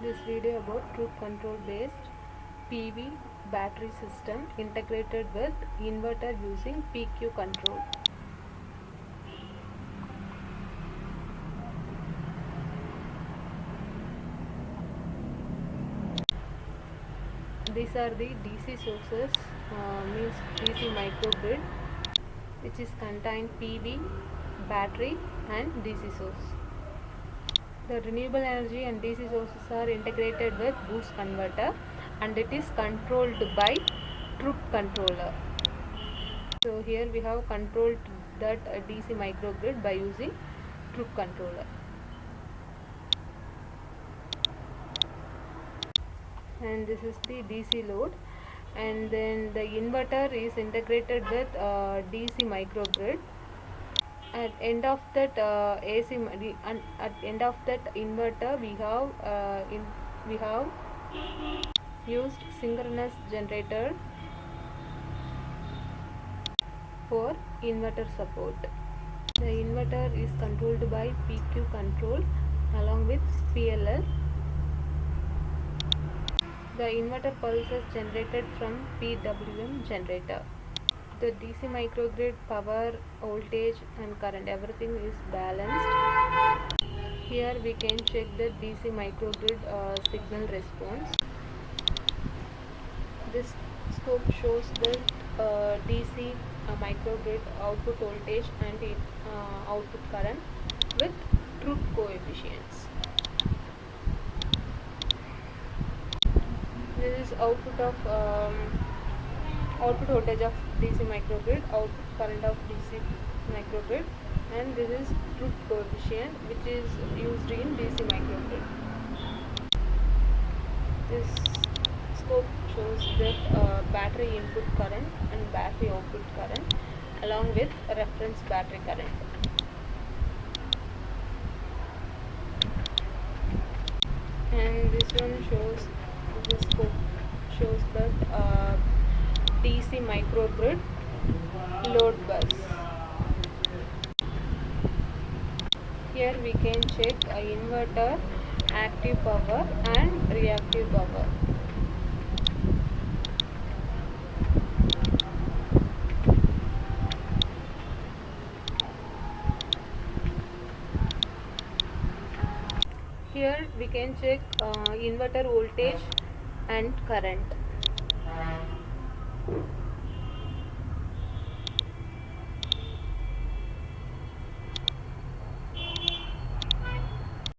This video about troop control based PV battery system integrated with inverter using PQ control. These are the DC sources, means DC microgrid, which is contained PV, battery and DC source. The renewable energy and DC sources are integrated with boost converter and it is controlled by troop controller. So here we have controlled that DC microgrid by using troop controller. And this is the DC load, and then the inverter is integrated with DC microgrid. At end of that at end of that inverter we have used synchronous generator for inverter support. The inverter is controlled by PQ control along with PLL. The inverter pulse is generated from PWM generator. The DC microgrid power, voltage and current, everything is balanced. Here we can check the DC microgrid signal response. This scope shows the DC microgrid output voltage and output current with truth coefficients. This is output voltage of DC microgrid, output current of DC microgrid, and this is truth coefficient which is used in DC microgrid. This scope shows that battery input current and battery output current along with reference battery current. And this one shows, this scope shows that DC microgrid load bus. Here we can check inverter active power and reactive power. Here we can check inverter voltage and current.